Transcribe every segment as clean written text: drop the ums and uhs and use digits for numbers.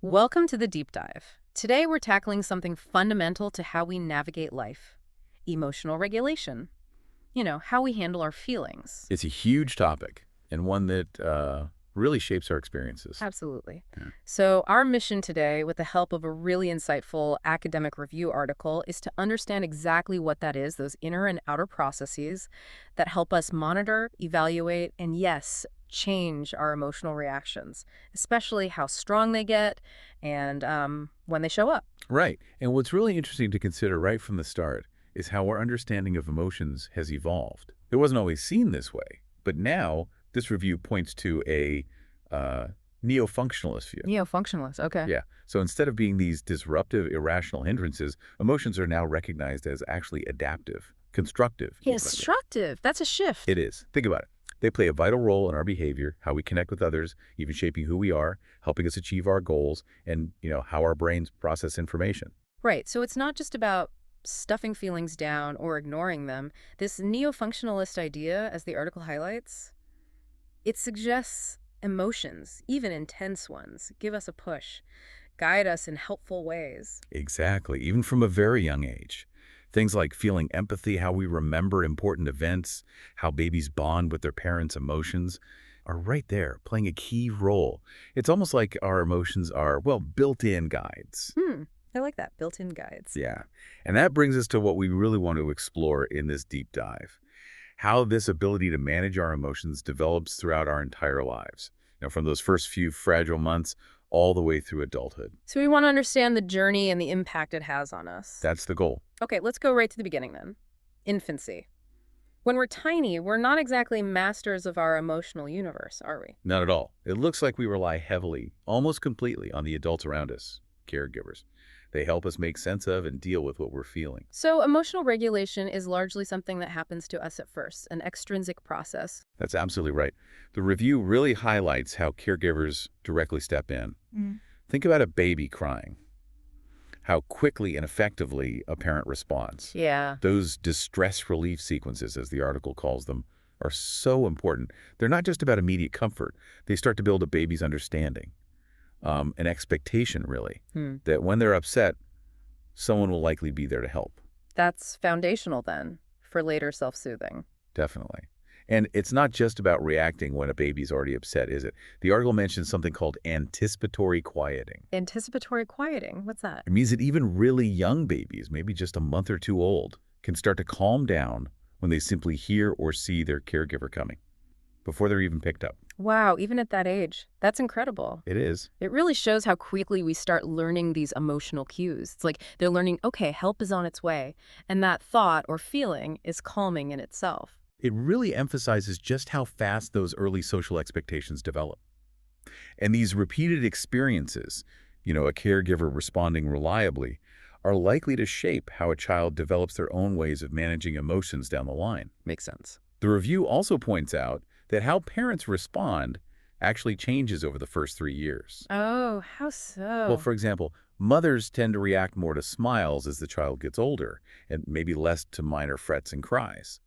Welcome to the deep dive. Today we're tackling something fundamental to how we navigate life: emotional regulation. How we handle our feelings. It's a huge topic and one that really shapes our experiences. Absolutely. Yeah. So, our mission today, with the help of a really insightful academic review article, is to understand exactly what that is, those inner and outer processes that help us monitor, evaluate, and yes, change our emotional reactions, especially how strong they get and when they show up. Right. And what's really interesting to consider right from the start is how our understanding of emotions has evolved. It wasn't always seen this way, but now this review points to a uh, neo-functionalist view. Neo-functionalists, okay. Yeah. So instead of being these disruptive, irrational hindrances, emotions are now recognized as actually adaptive, constructive. Instructive. That's a shift. It is. Think about it. They play a vital role in our behavior, how we connect with others, even shaping who we are, helping us achieve our goals, and, how our brains process information. Right. So it's not just about stuffing feelings down or ignoring them. This neo-functionalist idea, as the article highlights, it suggests emotions, even intense ones, give us a push, guide us in helpful ways. Exactly, even from a very young age. Things like feeling empathy, how we remember important events, how babies bond with their parents' emotions, are right there, playing a key role. It's almost like our emotions are, well, built-in guides. I like that. Built-in guides. Yeah. And that brings us to what we really want to explore in this deep dive. How this ability to manage our emotions develops throughout our entire lives. From those first few fragile months all the way through adulthood. So we want to understand the journey and the impact it has on us. That's the goal. Okay, let's go right to the beginning then. Infancy. When we're tiny, we're not exactly masters of our emotional universe, are we? Not at all. It looks like we rely heavily, almost completely, on the adults around us, caregivers. They help us make sense of and deal with what we're feeling. So emotional regulation is largely something that happens to us at first, an extrinsic process. That's absolutely right. The review really highlights how caregivers directly step in. Think about a baby crying, how quickly and effectively a parent responds. Yeah. Those distress relief sequences, as the article calls them, are so important. They're not just about immediate comfort. They start to build a baby's understanding, an expectation, really, that when they're upset, someone will likely be there to help. That's foundational then for later self-soothing. Definitely. And it's not just about reacting when a baby's already upset, is it? The article mentions something called anticipatory quieting. Anticipatory quieting, what's that? It means that even really young babies, maybe just a month or two old, can start to calm down when they simply hear or see their caregiver coming, before they're even picked up. Wow, even at that age. That's incredible. It is. It really shows how quickly we start learning these emotional cues. It's like they're learning, okay, help is on its way. And that thought or feeling is calming in itself. It really emphasizes just how fast those early social expectations develop. And these repeated experiences, a caregiver responding reliably, are likely to shape how a child develops their own ways of managing emotions down the line. Makes sense. The review also points out that how parents respond actually changes over the first 3 years. Oh, how so? Well, for example, mothers tend to react more to smiles as the child gets older, and maybe less to minor frets and cries.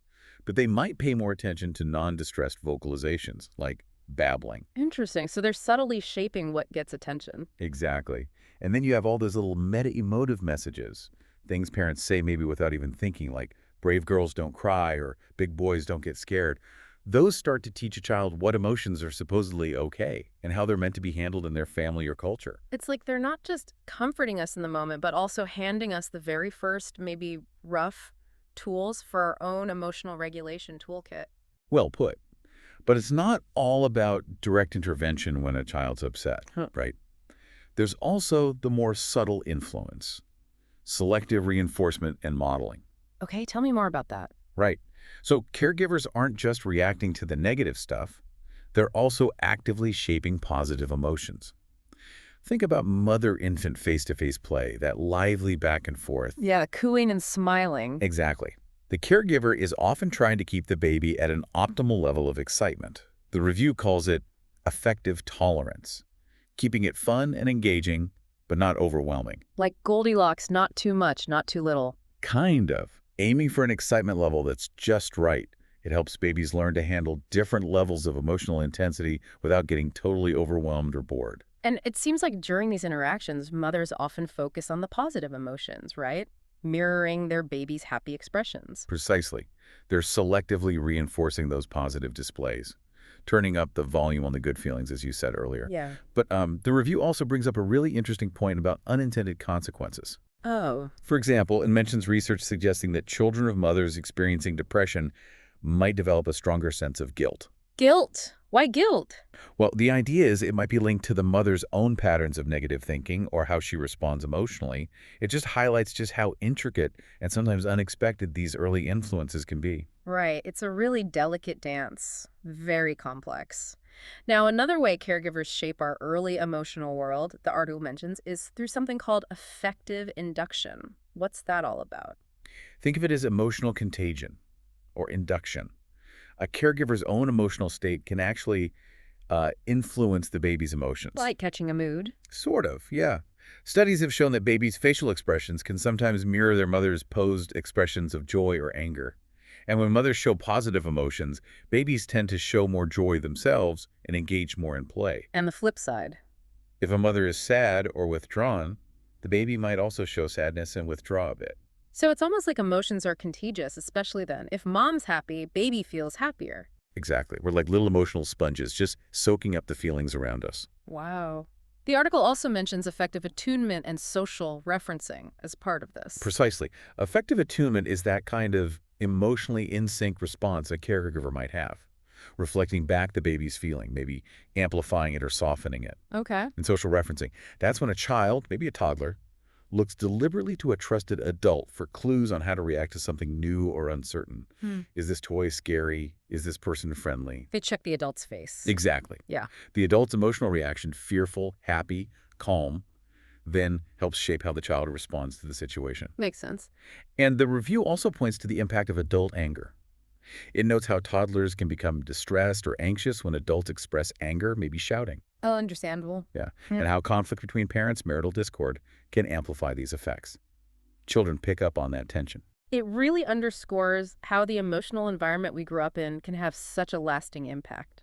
But they might pay more attention to non-distressed vocalizations, like babbling. Interesting. So they're subtly shaping what gets attention. Exactly. And then you have all those little meta-emotive messages, things parents say maybe without even thinking, like brave girls don't cry or big boys don't get scared. Those start to teach a child what emotions are supposedly okay and how they're meant to be handled in their family or culture. It's like they're not just comforting us in the moment, but also handing us the very first, maybe rough tools for our own emotional regulation toolkit. Well put. But it's not all about direct intervention when a child's upset, right? There's also the more subtle influence, selective reinforcement and modeling. Okay, tell me more about that. Right. So caregivers aren't just reacting to the negative stuff, they're also actively shaping positive emotions. Think about mother-infant face-to-face play, that lively back and forth. Yeah, cooing and smiling. Exactly. The caregiver is often trying to keep the baby at an optimal level of excitement. The review calls it effective tolerance, keeping it fun and engaging, but not overwhelming. Like Goldilocks, not too much, not too little. Kind of. Aiming for an excitement level that's just right. It helps babies learn to handle different levels of emotional intensity without getting totally overwhelmed or bored. And it seems like during these interactions, mothers often focus on the positive emotions, right? Mirroring their baby's happy expressions. Precisely. They're selectively reinforcing those positive displays, turning up the volume on the good feelings, as you said earlier. Yeah. But the review also brings up a really interesting point about unintended consequences. Oh, For example, it mentions research suggesting that children of mothers experiencing depression might develop a stronger sense of guilt. guilt. Why guilt? Well, the idea is it might be linked to the mother's own patterns of negative thinking or how she responds emotionally. It just highlights just how intricate and sometimes unexpected these early influences can be. Right. It's a really delicate dance. Very complex. Now, another way caregivers shape our early emotional world, the article mentions, is through something called affective induction. What's that all about? Think of it as emotional contagion or induction. A caregiver's own emotional state can actually influence the baby's emotions. Like catching a mood. Sort of, yeah. Studies have shown that babies' facial expressions can sometimes mirror their mother's posed expressions of joy or anger. And when mothers show positive emotions, babies tend to show more joy themselves and engage more in play. And the flip side. If a mother is sad or withdrawn, the baby might also show sadness and withdraw a bit. So it's almost like emotions are contagious, especially then. If mom's happy, baby feels happier. Exactly. We're like little emotional sponges, just soaking up the feelings around us. Wow. The article also mentions affective attunement and social referencing as part of this. Precisely. Affective attunement is that kind of emotionally in sync response a caregiver might have, reflecting back the baby's feeling, maybe amplifying it or softening it. Okay. And social referencing, that's when a child, maybe a toddler, looks deliberately to a trusted adult for clues on how to react to something new or uncertain. Hmm. Is this toy scary? Is this person friendly? They check the adult's face. Exactly. Yeah. The adult's emotional reaction, fearful, happy, calm, then helps shape how the child responds to the situation. Makes sense. And the review also points to the impact of adult anger. It notes how toddlers can become distressed or anxious when adults express anger, maybe shouting. Oh, understandable. Yeah. Yeah. And how conflict between parents, marital discord, can amplify these effects. Children pick up on that tension. It really underscores how the emotional environment we grew up in can have such a lasting impact.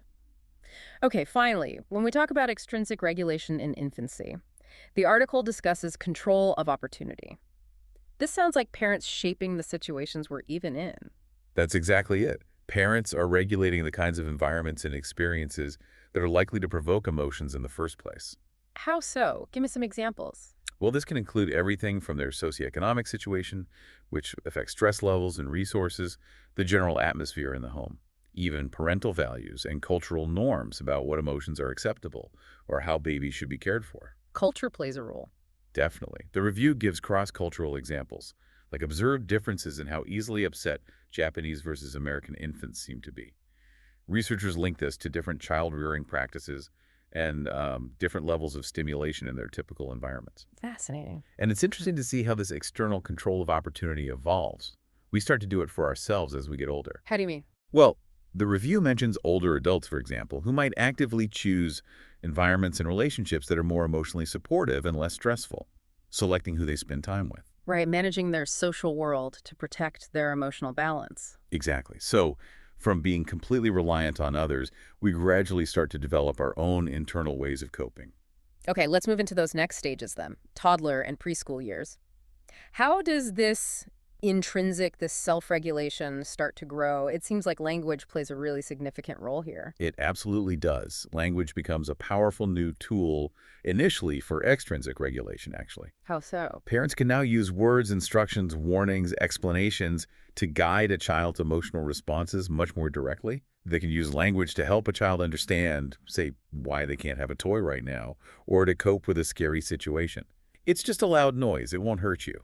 Okay, finally, when we talk about extrinsic regulation in infancy, the article discusses control of opportunity. This sounds like parents shaping the situations we're even in. That's exactly it. Parents are regulating the kinds of environments and experiences that are likely to provoke emotions in the first place. How so? Give me some examples. Well, this can include everything from their socioeconomic situation, which affects stress levels and resources, the general atmosphere in the home, even parental values and cultural norms about what emotions are acceptable or how babies should be cared for. Culture plays a role. Definitely. The review gives cross-cultural examples, like observed differences in how easily upset Japanese versus American infants seem to be. Researchers link this to different child-rearing practices and different levels of stimulation in their typical environments. Fascinating. And it's interesting to see how this external control of opportunity evolves. We start to do it for ourselves as we get older. How do you mean? Well, the review mentions older adults, for example, who might actively choose environments and relationships that are more emotionally supportive and less stressful, selecting who they spend time with. Right, managing their social world to protect their emotional balance. Exactly. So, from being completely reliant on others, we gradually start to develop our own internal ways of coping. Okay, let's move into those next stages then, toddler and preschool years. How does this self-regulation start to grow? It seems like language plays a really significant role here. It absolutely does. Language becomes a powerful new tool initially for extrinsic regulation, actually. How so? Parents can now use words, instructions, warnings, explanations to guide a child's emotional responses much more directly. They can use language to help a child understand, say, why they can't have a toy right now, or to cope with a scary situation. It's just a loud noise. It won't hurt you.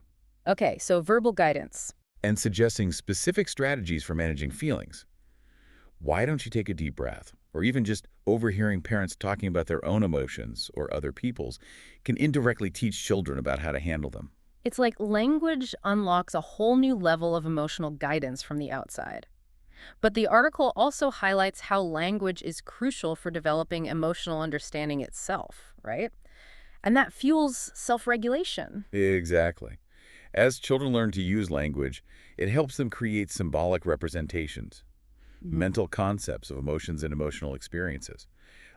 Okay, so verbal guidance. And suggesting specific strategies for managing feelings. Why don't you take a deep breath? Or even just overhearing parents talking about their own emotions or other people's can indirectly teach children about how to handle them. It's like language unlocks a whole new level of emotional guidance from the outside. But the article also highlights how language is crucial for developing emotional understanding itself, right? And that fuels self-regulation. Exactly. As children learn to use language, it helps them create symbolic representations, mental concepts of emotions and emotional experiences.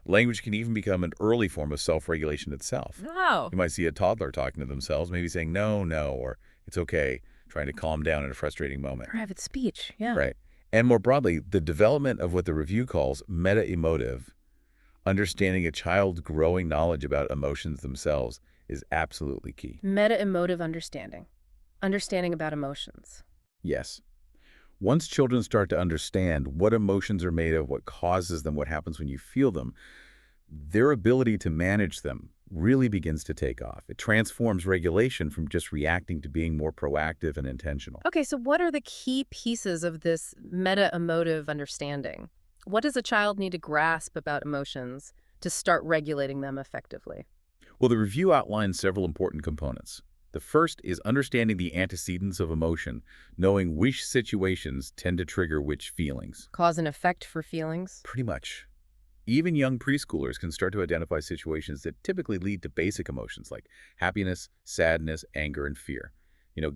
Language can even become an early form of self-regulation itself. Oh. You might see a toddler talking to themselves, maybe saying, no, no, or it's okay, trying to calm down in a frustrating moment. Private speech, yeah. Right. And more broadly, the development of what the review calls meta-emotive, understanding a child's growing knowledge about emotions themselves, is absolutely key. Meta-emotive understanding. Understanding about emotions. Yes. Once children start to understand what emotions are made of, what causes them, what happens when you feel them, their ability to manage them really begins to take off. It transforms regulation from just reacting to being more proactive and intentional. Okay, so what are the key pieces of this meta-emotive understanding? What does a child need to grasp about emotions to start regulating them effectively? Well, the review outlines several important components. The first is understanding the antecedents of emotion, knowing which situations tend to trigger which feelings. Cause and effect for feelings? Pretty much. Even young preschoolers can start to identify situations that typically lead to basic emotions like happiness, sadness, anger, and fear.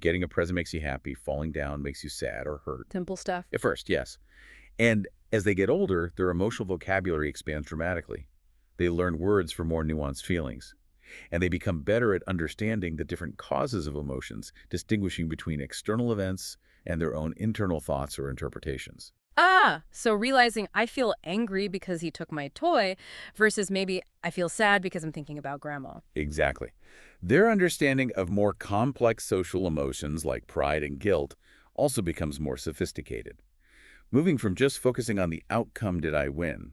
Getting a present makes you happy, falling down makes you sad or hurt. Simple stuff. At first, yes. And as they get older, their emotional vocabulary expands dramatically. They learn words for more nuanced feelings. And they become better at understanding the different causes of emotions, distinguishing between external events and their own internal thoughts or interpretations. Ah, so realizing I feel angry because he took my toy versus maybe I feel sad because I'm thinking about grandma. Exactly. Their understanding of more complex social emotions like pride and guilt also becomes more sophisticated, moving from just focusing on the outcome did I win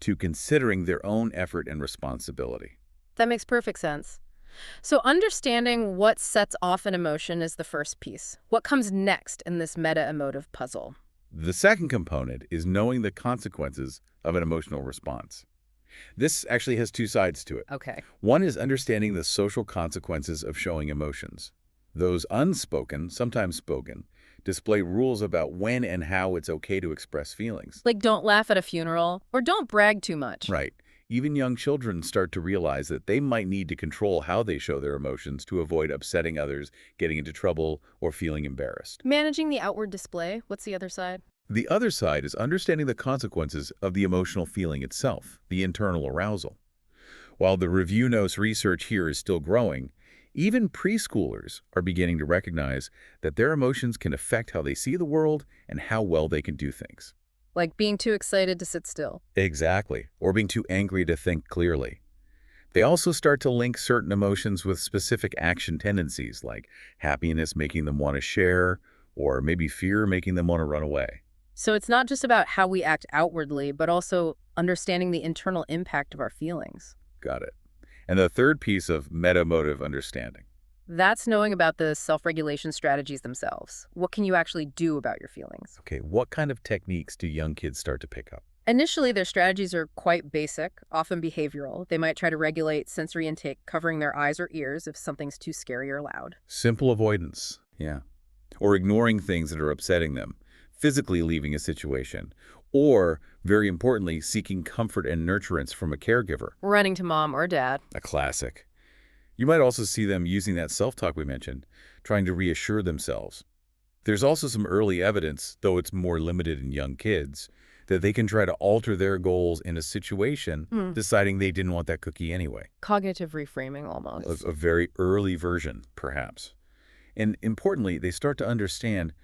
to considering their own effort and responsibility. That makes perfect sense. So understanding what sets off an emotion is the first piece. What comes next in this meta-emotive puzzle? The second component is knowing the consequences of an emotional response. This actually has two sides to it. Okay. One is understanding the social consequences of showing emotions. Those unspoken, sometimes spoken, display rules about when and how it's okay to express feelings. Like don't laugh at a funeral or don't brag too much. Right. Even young children start to realize that they might need to control how they show their emotions to avoid upsetting others, getting into trouble, or feeling embarrassed. Managing the outward display. What's the other side? The other side is understanding the consequences of the emotional feeling itself, the internal arousal. While the review notes research here is still growing, even preschoolers are beginning to recognize that their emotions can affect how they see the world and how well they can do things. Like being too excited to sit still. Exactly, or being too angry to think clearly. They also start to link certain emotions with specific action tendencies, like happiness making them want to share, or maybe fear making them want to run away. So it's not just about how we act outwardly, but also understanding the internal impact of our feelings. Got it. And the third piece of metamotive understanding. That's knowing about the self-regulation strategies themselves. What can you actually do about your feelings? Okay, what kind of techniques do young kids start to pick up? Initially, their strategies are quite basic, often behavioral. They might try to regulate sensory intake, covering their eyes or ears if something's too scary or loud. Simple avoidance, yeah. Or ignoring things that are upsetting them, physically leaving a situation, or, very importantly, seeking comfort and nurturance from a caregiver. Running to mom or dad. A classic. You might also see them using that self-talk we mentioned, trying to reassure themselves. There's also some early evidence, though it's more limited in young kids, that they can try to alter their goals in a situation, deciding they didn't want that cookie anyway. Cognitive reframing almost. A very early version, perhaps. And importantly, they start to understand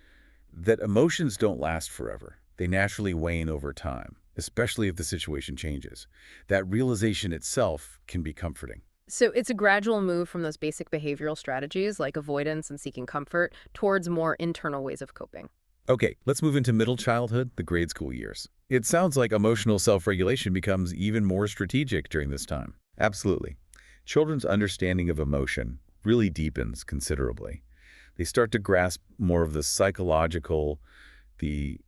that emotions don't last forever. They naturally wane over time, especially if the situation changes. That realization itself can be comforting. So it's a gradual move from those basic behavioral strategies like avoidance and seeking comfort towards more internal ways of coping. Okay, let's move into middle childhood, the grade school years. It sounds like emotional self-regulation becomes even more strategic during this time. Absolutely. Children's understanding of emotion really deepens considerably. They start to grasp more of the psychological, the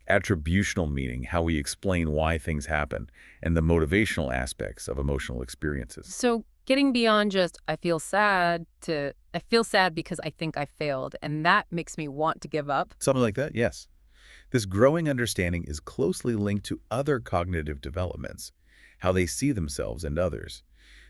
attributional meaning, how we explain why things happen, and the motivational aspects of emotional experiences. So getting beyond just I feel sad to I feel sad because I think I failed, and that makes me want to give up. Something like that, yes. This growing understanding is closely linked to other cognitive developments, how they see themselves and others,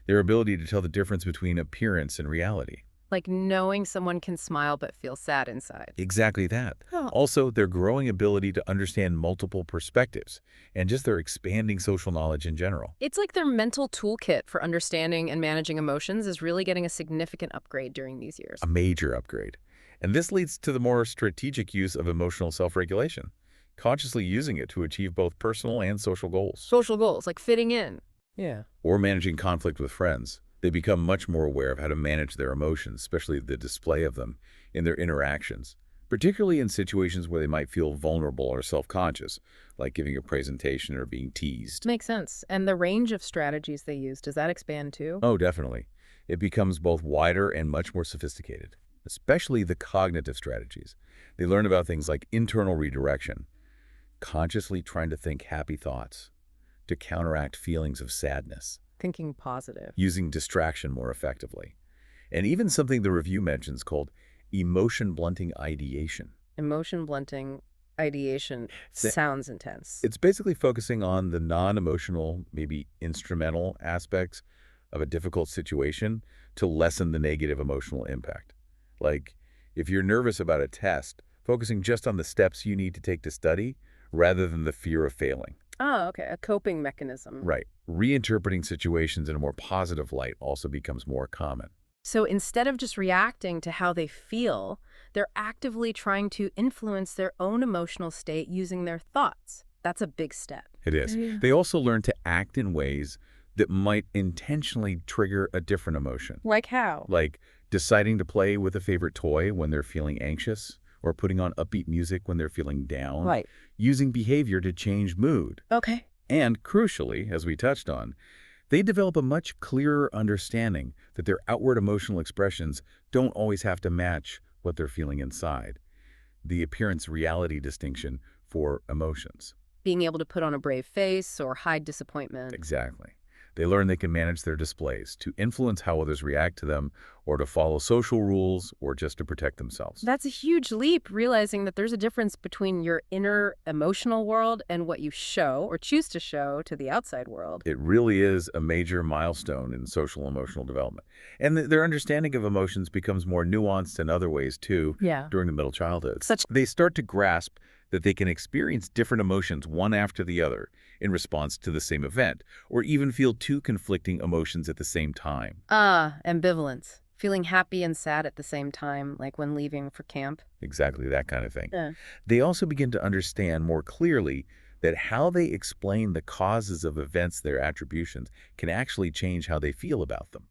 their ability to tell the difference between appearance and reality. Like knowing someone can smile but feel sad inside. Exactly that. Oh. Also, their growing ability to understand multiple perspectives and just their expanding social knowledge in general. It's like their mental toolkit for understanding and managing emotions is really getting a significant upgrade during these A years. major upgrade. And this leads to the more strategic use of emotional self-regulation, consciously using it to achieve both personal and social goals. Social goals, like fitting in. Yeah. Or managing conflict with friends. They become much more aware of how to manage their emotions, especially the display of them in their interactions, particularly in situations where they might feel vulnerable or self-conscious, like giving a presentation or being teased. Makes sense. And the range of strategies they use, does that expand too? Oh, definitely. It becomes both wider and much more sophisticated, especially the cognitive strategies. They learn about things like internal redirection, consciously trying to think happy thoughts, to counteract feelings of sadness, Thinking positive. using distraction more effectively, and even something the review mentions called emotion blunting ideation. Emotion blunting ideation Th- sounds intense. It's basically focusing on the non-emotional, maybe instrumental aspects of a difficult situation to lessen the negative emotional impact. Like, if you're nervous about a test, focusing just on the steps you need to take to study rather than the fear of failing. Oh, okay. A coping mechanism. Right. Reinterpreting situations in a more positive light also becomes more common. So instead of just reacting to how they feel, they're actively trying to influence their own emotional state using their thoughts. That's a big step. It is. Yeah. They also learn to act in ways that might intentionally trigger a different emotion, Like how? like deciding to play with a favorite toy when they're feeling anxious, or putting on upbeat music when they're feeling down, Right. using behavior to change mood. Okay. And crucially, as we touched on, they develop a much clearer understanding that their outward emotional expressions don't always have to match what they're feeling inside. The appearance-reality distinction for emotions. Being able to put on a brave face or hide disappointment. Exactly. They learn they can manage their displays to influence how others react to them, or to follow social rules, or just to protect themselves. That's a huge leap, realizing that there's a difference between your inner emotional world and what you show or choose to show to the outside world. It really is a major milestone in social emotional development. And their understanding of emotions becomes more nuanced in other ways, too, Yeah. during the middle childhood. Such They start to grasp that they can experience different emotions one after the other in response to the same event, or even feel two conflicting emotions at the same time. ambivalence. Feeling happy and sad at the same time, like when leaving for camp. Exactly that kind of thing. Yeah. They also begin to understand more clearly that how they explain the causes of events, their attributions, can actually change how they feel about them.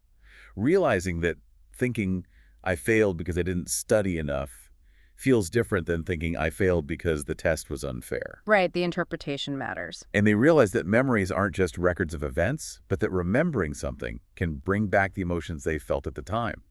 Realizing that thinking, I failed because I didn't study enough, feels different than thinking I failed because the test was unfair. Right, the interpretation matters. And they realize that memories aren't just records of events, but that remembering something can bring back the emotions they felt at the time,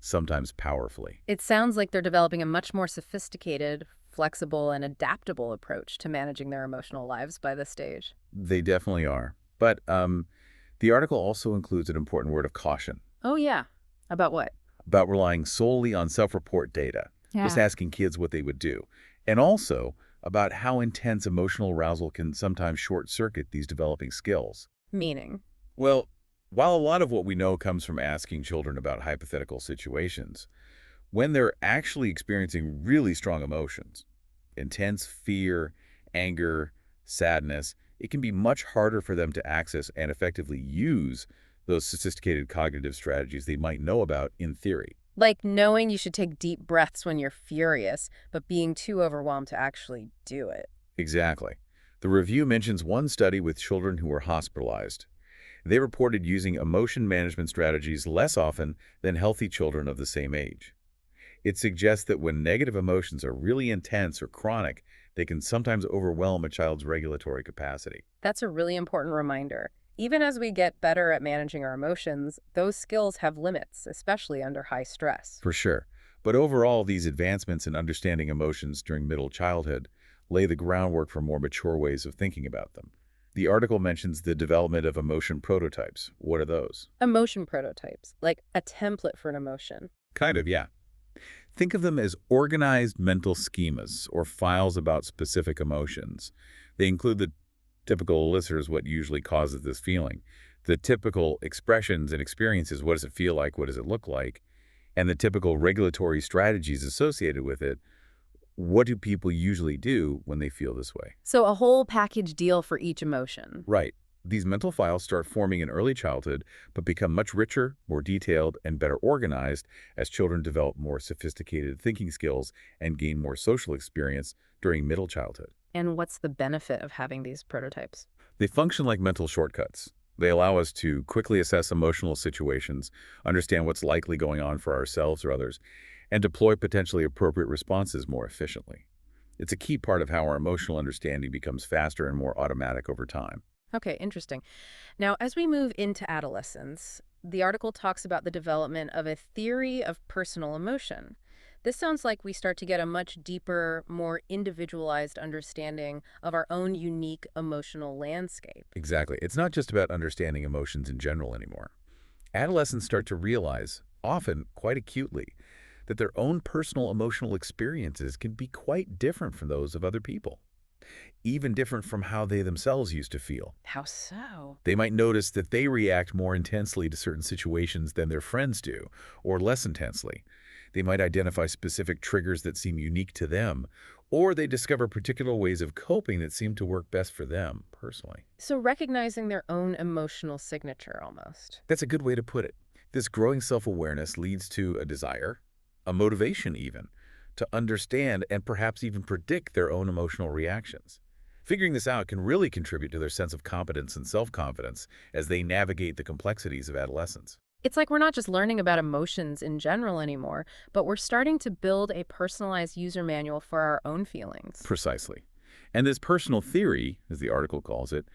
sometimes powerfully. It sounds like they're developing a much more sophisticated, flexible, and adaptable approach to managing their emotional lives by this stage. They definitely are. But the article also includes an important word of caution Oh, yeah. About what? about relying solely on self-report data, just asking kids what they would do, and also about how intense emotional arousal can sometimes short-circuit these developing skills. Meaning. Well, while a lot of what we know comes from asking children about hypothetical situations, when they're actually experiencing really strong emotions, intense fear, anger, sadness, it can be much harder for them to access and effectively use those sophisticated cognitive strategies they might know about in theory. Like knowing you should take deep breaths when you're furious, but being too overwhelmed to actually do it. Exactly. The review mentions one study with children who were hospitalized. They reported using emotion management strategies less often than healthy children of the same age. It suggests that when negative emotions are really intense or chronic, they can sometimes overwhelm a child's regulatory capacity. That's a really important reminder. Even as we get better at managing our emotions, those skills have limits, especially under high stress. For sure. But overall, these advancements in understanding emotions during middle childhood lay the groundwork for more mature ways of thinking about them. The article mentions the development of emotion prototypes. What are those? Emotion prototypes, like a template for an emotion. Kind of, yeah. Think of them as organized mental schemas or files about specific emotions. They include the typical elicitors, what usually causes this feeling, the typical expressions and experiences, what does it feel like, what does it look like, and the typical regulatory strategies associated with it. What do people usually do when they feel this way? So a whole package deal for each emotion. Right. These mental files start forming in early childhood, but become much richer, more detailed, and better organized as children develop more sophisticated thinking skills and gain more social experience during middle childhood. And what's the benefit of having these prototypes? They function like mental shortcuts. They allow us to quickly assess emotional situations, understand what's likely going on for ourselves or others, and deploy potentially appropriate responses more efficiently. It's a key part of how our emotional understanding becomes faster and more automatic over time. Okay, interesting. Now, as we move into adolescence, the article talks about the development of a theory of personal emotion. This sounds like we start to get a much deeper, more individualized understanding of our own unique emotional landscape. Exactly. It's not just about understanding emotions in general anymore. Adolescents start to realize, often quite acutely, that their own personal emotional experiences can be quite different from those of other people, even different from how they themselves used to feel. How so? They might notice that they react more intensely to certain situations than their friends do, or less intensely. They might identify specific triggers that seem unique to them, or they discover particular ways of coping that seem to work best for them personally. So recognizing their own emotional signature almost. That's a good way to put it. This growing self-awareness leads to a desire, a motivation even, to understand and perhaps even predict their own emotional reactions. Figuring this out can really contribute to their sense of competence and self-confidence as they navigate the complexities of adolescence. It's like we're not just learning about emotions in general anymore, but we're starting to build a personalized user manual for our own feelings. Precisely. And this personal theory, as the article calls it,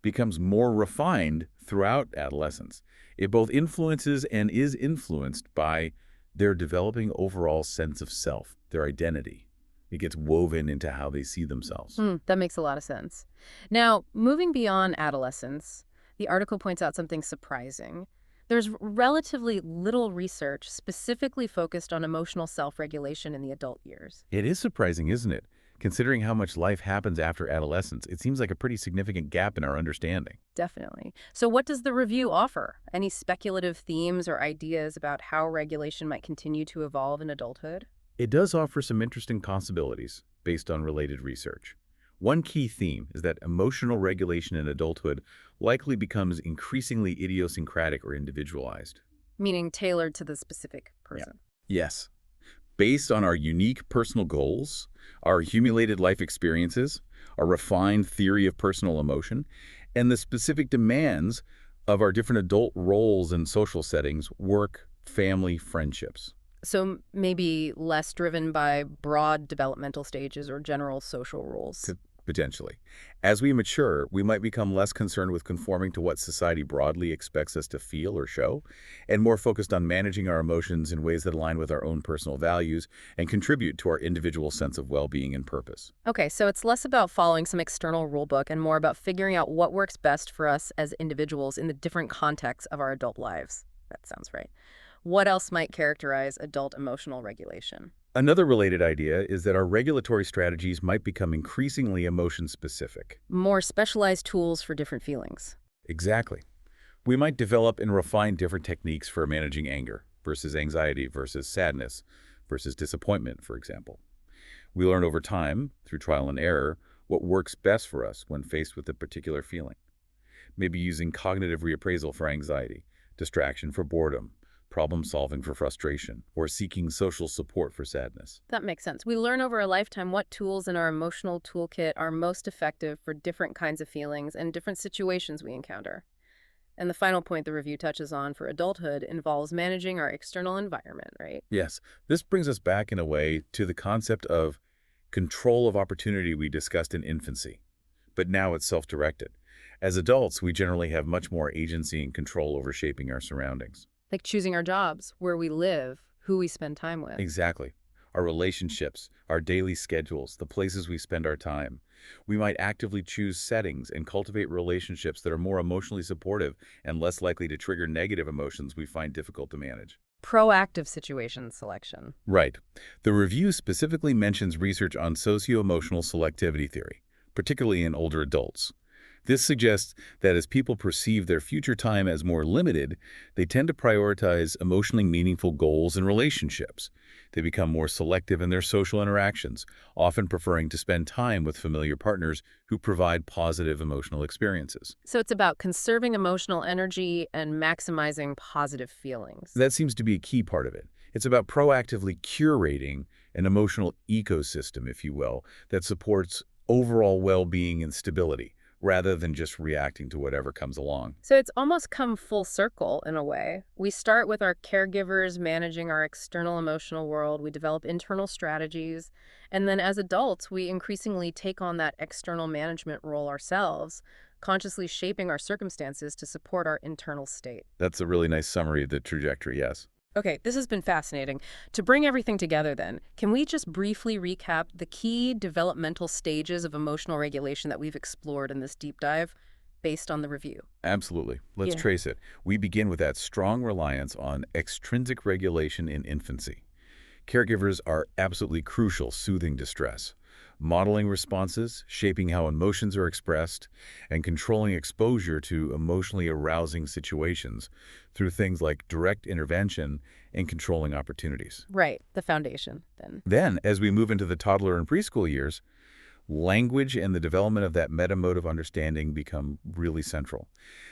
becomes more refined throughout adolescence. It both influences and is influenced by their developing overall sense of self, their identity. It gets woven into how they see themselves. That makes a lot of sense. Now, moving beyond adolescence, the article points out something surprising. There's relatively little research specifically focused on emotional self-regulation in the adult years. It is surprising, isn't it? Considering how much life happens after adolescence, it seems like a pretty significant gap in our understanding. Definitely. So what does the review offer? Any speculative themes or ideas about how regulation might continue to evolve in adulthood? It does offer some interesting possibilities based on related research. One key theme is that emotional regulation in adulthood likely becomes increasingly idiosyncratic or individualized. Meaning tailored to the specific Yeah. person. Yes. Based on our unique personal goals, our accumulated life experiences, our refined theory of personal emotion, and the specific demands of our different adult roles and social settings, work, family, friendships. So maybe less driven by broad developmental stages or general social rules. Potentially. As we mature, we might become less concerned with conforming to what society broadly expects us to feel or show, and more focused on managing our emotions in ways that align with our own personal values and contribute to our individual sense of well-being and purpose. Okay, so it's less about following some external rule book and more about figuring out what works best for us as individuals in the different contexts of our adult lives. That sounds right. What else might characterize adult emotional regulation? Another related idea is that our regulatory strategies might become increasingly emotion-specific. More specialized tools for different feelings. Exactly. We might develop and refine different techniques for managing anger versus anxiety versus sadness versus disappointment, for example. We learn over time, through trial and error, what works best for us when faced with a particular feeling. Maybe using cognitive reappraisal for anxiety, distraction for boredom, problem-solving for frustration, or seeking social support for sadness. That makes sense. We learn over a lifetime what tools in our emotional toolkit are most effective for different kinds of feelings and different situations we encounter. And the final point the review touches on for adulthood involves managing our external environment, right? Yes, this brings us back in a way to the concept of control of opportunity we discussed in infancy, but now it's self-directed. As adults, we generally have much more agency and control over shaping our surroundings. Like choosing our jobs, where we live, who we spend time with. Exactly. Our relationships, our daily schedules, the places we spend our time. We might actively choose settings and cultivate relationships that are more emotionally supportive and less likely to trigger negative emotions we find difficult to manage. Proactive situation selection. Right. The review specifically mentions research on socio-emotional selectivity theory, particularly in older adults. This suggests that as people perceive their future time as more limited, they tend to prioritize emotionally meaningful goals and relationships. They become more selective in their social interactions, often preferring to spend time with familiar partners who provide positive emotional experiences. So it's about conserving emotional energy and maximizing positive feelings. That seems to be a key part of it. It's about proactively curating an emotional ecosystem, if you will, that supports overall well-being and stability, rather than just reacting to whatever comes along. So it's almost come full circle in a way. We start with our caregivers managing our external emotional world, we develop internal strategies, and then as adults, we increasingly take on that external management role ourselves, consciously shaping our circumstances to support our internal state. That's a really nice summary of the trajectory, yes. Okay, this has been fascinating. To bring everything together then, can we just briefly recap the key developmental stages of emotional regulation that we've explored in this deep dive based on the review? Absolutely. Let's Yeah. trace it. We begin with that strong reliance on extrinsic regulation in infancy. Caregivers are absolutely crucial soothing distress, modeling responses, shaping how emotions are expressed, and controlling exposure to emotionally arousing situations through things like direct intervention and controlling opportunities. Right, the foundation then. Then, as we move into the toddler and preschool years, language and the development of that metamotive understanding become really central.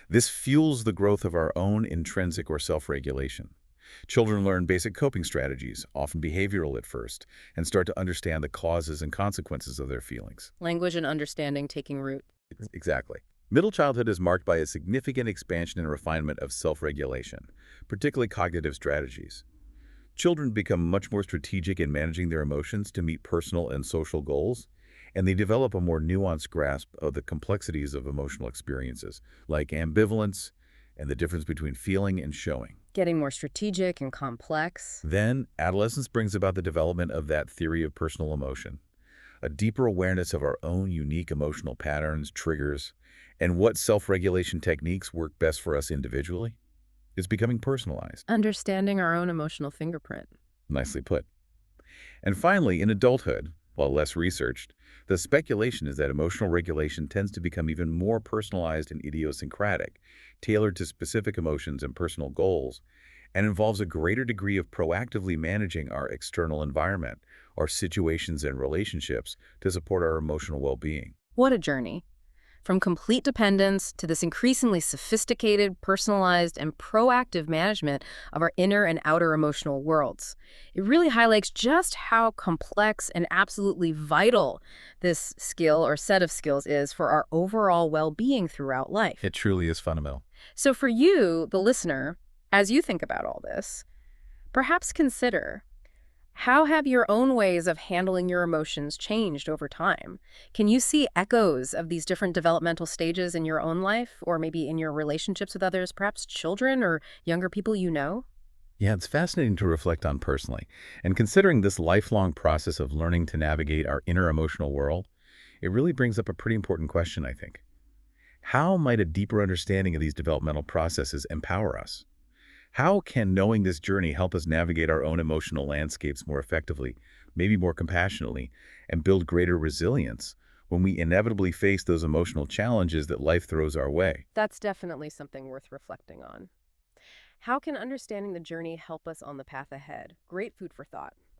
This fuels the growth of our own intrinsic or self-regulation. Children learn basic coping strategies, often behavioral at first, and start to understand the causes and consequences of their feelings. Language and understanding taking root. Exactly. Middle childhood is marked by a significant expansion and refinement of self-regulation, particularly cognitive strategies. Children become much more strategic in managing their emotions to meet personal and social goals, and they develop a more nuanced grasp of the complexities of emotional experiences, like ambivalence and the difference between feeling and showing. Getting more strategic and complex. Then, adolescence brings about the development of that theory of personal emotion, a deeper awareness of our own unique emotional patterns, triggers, and what self-regulation techniques work best for us individually. It's becoming personalized. Understanding our own emotional fingerprint. Nicely put. And finally, in adulthood, while less researched, the speculation is that emotional regulation tends to become even more personalized and idiosyncratic, tailored to specific emotions and personal goals, and involves a greater degree of proactively managing our external environment, our situations and relationships to support our emotional well-being. What a journey. From complete dependence to this increasingly sophisticated, personalized, and proactive management of our inner and outer emotional worlds. It really highlights just how complex and absolutely vital this skill or set of skills is for our overall well-being throughout life. It truly is fundamental. So for you, the listener, as you think about all this, perhaps consider, how have your own ways of handling your emotions changed over time? Can you see echoes of these different developmental stages in your own life, or maybe in your relationships with others, perhaps children or younger people you know? Yeah, it's fascinating to reflect on personally. And considering this lifelong process of learning to navigate our inner emotional world, it really brings up a pretty important question, I think. How might a deeper understanding of these developmental processes empower us? How can knowing this journey help us navigate our own emotional landscapes more effectively, maybe more compassionately, and build greater resilience when we inevitably face those emotional challenges that life throws our way? That's definitely something worth reflecting on. How can understanding the journey help us on the path ahead? Great food for thought.